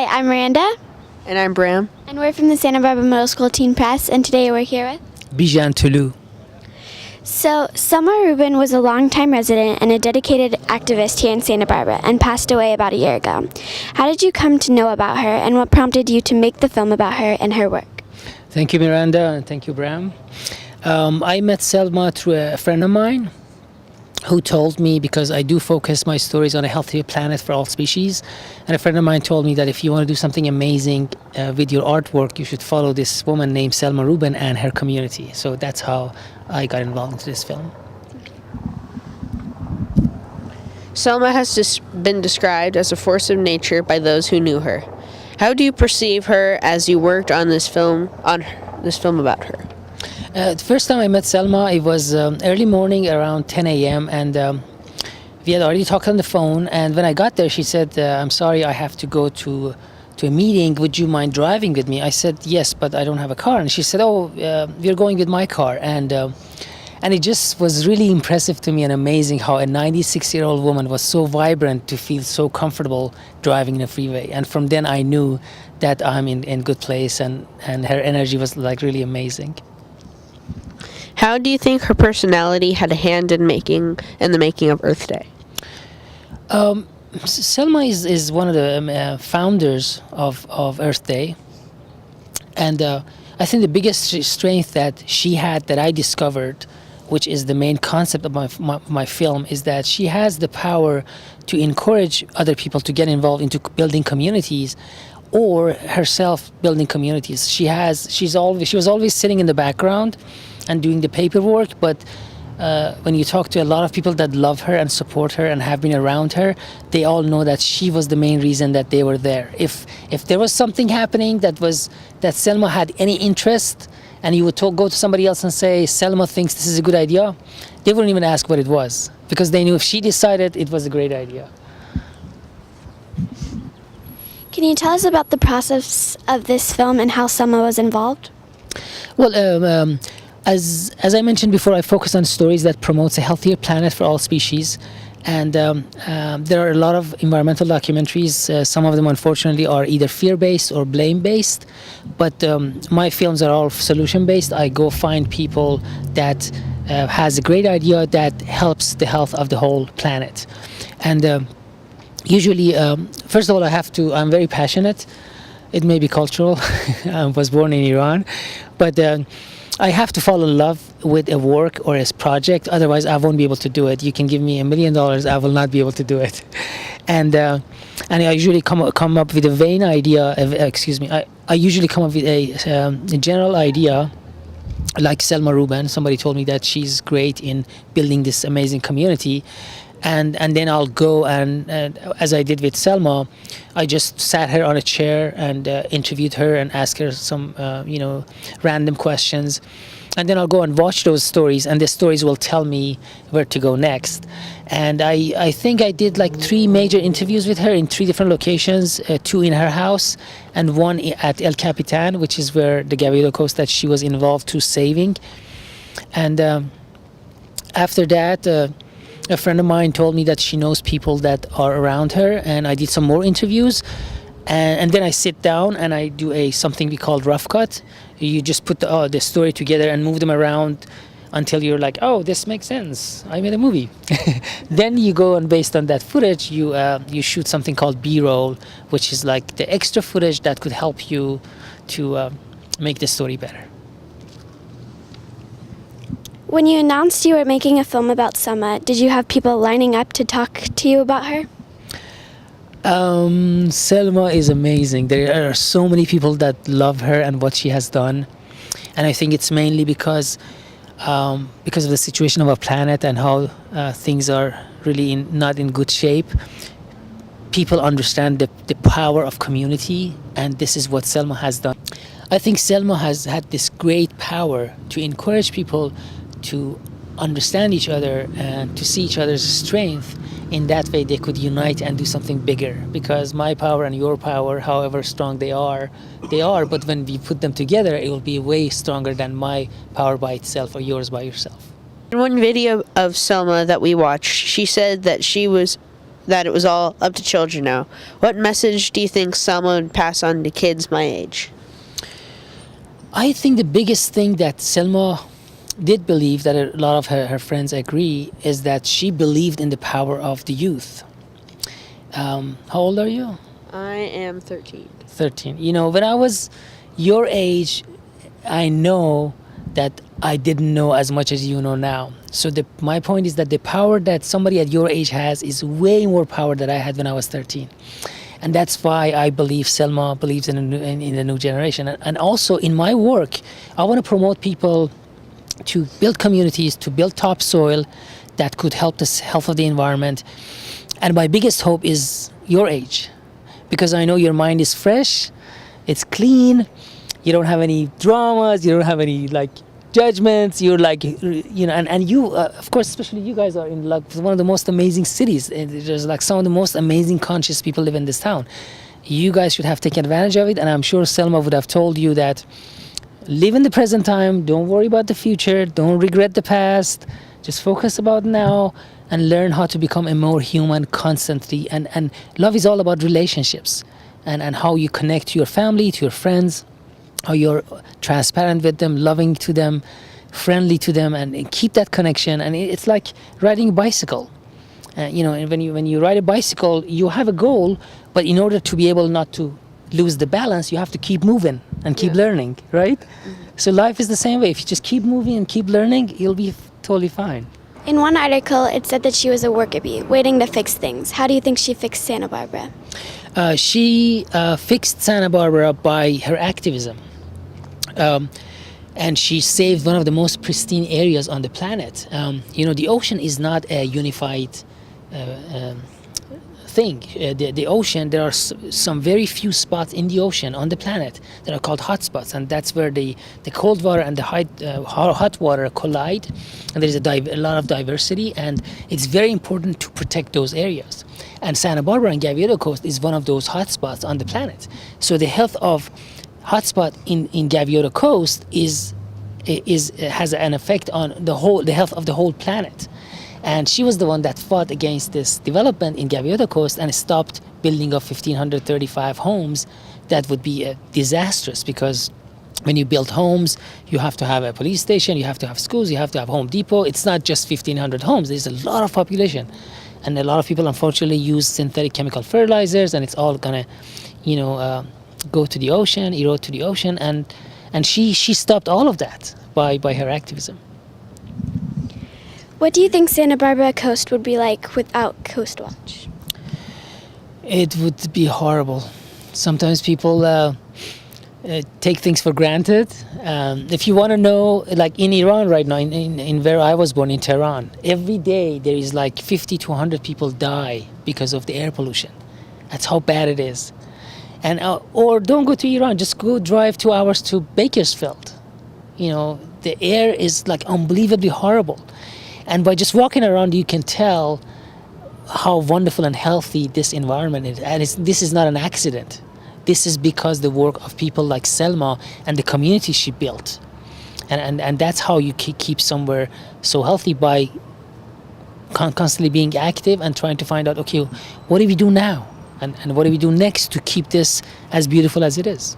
Hi, I'm Miranda, And I'm Bram. and we're from the Santa Barbara Middle School Teen Press, and today we're here with... BEEZHAN TULU. So, Selma Rubin was a longtime resident and a dedicated activist here in Santa Barbara and passed away about a year ago. How did you come to know about her, and what prompted you to make the film about her and her work? Thank you, Miranda, and thank you, Bram. I met Selma through a friend of mine who told me, because I do focus my stories on a healthier planet for all species, and a friend of mine told me that if you want to do something amazing with your artwork, you should follow this woman named Selma Rubin and her community. So that's how I got involved into this film. Selma has been described as a force of nature by those who knew her. How do you perceive her as you worked on this film about her? The first time I met Selma, it was early morning around 10 a.m. and we had already talked on the phone. And when I got there, she said, "I'm sorry, I have to go to a meeting. Would you mind driving with me?" I said, "Yes, but I don't have a car." And she said, "Oh, we're going with my car." And it just was really impressive to me and amazing how a 96-year-old woman was so vibrant to feel so comfortable driving in a freeway. And from then I knew that I'm in good place, and her energy was like really amazing. How do you think her personality had a hand in the making of Earth Day? Selma is one of the founders of Earth Day, and I think the biggest strength that she had that I discovered, which is the main concept of my film, is that she has the power to encourage other people to get involved into building communities, or herself building communities. She was always sitting in the background and doing the paperwork, but when you talk to a lot of people that love her and support her and have been around her, they all know that she was the main reason that they were there. If there was something happening that Selma had any interest, and you would go to somebody else and say, "Selma thinks this is a good idea," they wouldn't even ask what it was, because they knew if she decided, it was a great idea. Can you tell us about the process of this film and how Selma was involved? Well, as I mentioned before, I focus on stories that promotes a healthier planet for all species, and there are a lot of environmental documentaries. Some of them, unfortunately, are either fear-based or blame-based, but my films are all solution-based. I go find people that has a great idea that helps the health of the whole planet, and usually, first of all, I'm very passionate. It may be cultural. I was born in Iran, but I have to fall in love with a work or a project, otherwise I won't be able to do it. You can give me $1 million, I will not be able to do it. And I usually come up with a vain idea. I usually come up with a general idea, like Selma Rubin. Somebody told me that she's great in building this amazing community. And then I'll go and as I did with Selma, I just sat her on a chair and interviewed her and asked her some random questions, and then I'll go and watch those stories, and the stories will tell me where to go next. And I think I did like 3 major interviews with her in 3 different locations, 2 in her house and 1 at El Capitan, which is where the Gaviota Coast that she was involved to saving. And after that, a friend of mine told me that she knows people that are around her, and I did some more interviews, and then I sit down and I do something we call rough cut. You just put the story together and move them around until you're like, "Oh, this makes sense. I made a movie." Then you go, and based on that footage, you shoot something called B-roll, which is like the extra footage that could help you to make the story better. When you announced you were making a film about Selma, did you have people lining up to talk to you about her? Selma is amazing. There are so many people that love her and what she has done, and I think it's mainly because of the situation of our planet and how things are really not in good shape. People understand the power of community, and this is what Selma has done. I think Selma has had this great power to encourage people to understand each other and to see each other's strength. In that way they could unite and do something bigger, because my power and your power, however strong they are, but when we put them together, it will be way stronger than my power by itself or yours by yourself. In one video of Selma that we watched, she said that she was that it was all up to children now. What message do you think Selma would pass on to kids my age? I think the biggest thing that Selma did believe, that a lot of her friends agree, is that she believed in the power of the youth. How old are you? I am 13. 13. You know, when I was your age, I know that I didn't know as much as you know now. So my point is that the power that somebody at your age has is way more power than I had when I was 13. And that's why I believe Selma believes in the new generation. And also in my work, I want to promote people to build communities, to build topsoil that could help the health of the environment. And my biggest hope is your age, because I know your mind is fresh, it's clean, you don't have any dramas, you don't have any like judgments, you're like, you know, and you, of course, especially you guys are in like one of the most amazing cities. There's like some of the most amazing conscious people live in this town. You guys should have taken advantage of it, and I'm sure Selma would have told you that live in the present time, don't worry about the future, don't regret the past, just focus about now and learn how to become a more human constantly. And love is all about relationships and how you connect to your family, to your friends, how you're transparent with them, loving to them, friendly to them, and keep that connection. And it's like riding a bicycle. You know, and when you ride a bicycle, you have a goal, but in order to be able not to lose the balance, you have to keep moving and keep learning, right? So life is the same way. If you just keep moving and keep learning, you'll be totally fine. In one article, it said that she was a worker bee, waiting to fix things. How do you think she fixed Santa Barbara? She fixed Santa Barbara by her activism. And she saved one of the most pristine areas on the planet. You know, the ocean is not a unified thing. The ocean, there are some very few spots in the ocean on the planet that are called hotspots, and that's where the cold water and the hot water collide, and there's a lot of diversity, and it's very important to protect those areas. And Santa Barbara and Gaviota Coast is one of those hotspots on the planet. So the health of hotspot in Gaviota Coast has an effect on the health of the whole planet. And she was the one that fought against this development in Gaviota Coast and stopped building of 1,535 homes that would be disastrous, because when you build homes, you have to have a police station, you have to have schools, you have to have Home Depot. It's not just 1,500 homes. There's a lot of population. And a lot of people, unfortunately, use synthetic chemical fertilizers, and it's all going to, go to the ocean, erode to the ocean. And she stopped all of that by her activism. What do you think Santa Barbara coast would be like without Coast Watch? It would be horrible. Sometimes people take things for granted. If you want to know, like in Iran right now, in where I was born, in Tehran, every day there is like 50 to 100 people die because of the air pollution. That's how bad it is. And or don't go to Iran, just go drive 2 hours to Bakersfield. You know, the air is like unbelievably horrible. And by just walking around, you can tell how wonderful and healthy this environment is. And this is not an accident. This is because the work of people like Selma and the community she built. And that's how you keep somewhere so healthy, by constantly being active and trying to find out, okay, what do we do now? And what do we do next to keep this as beautiful as it is?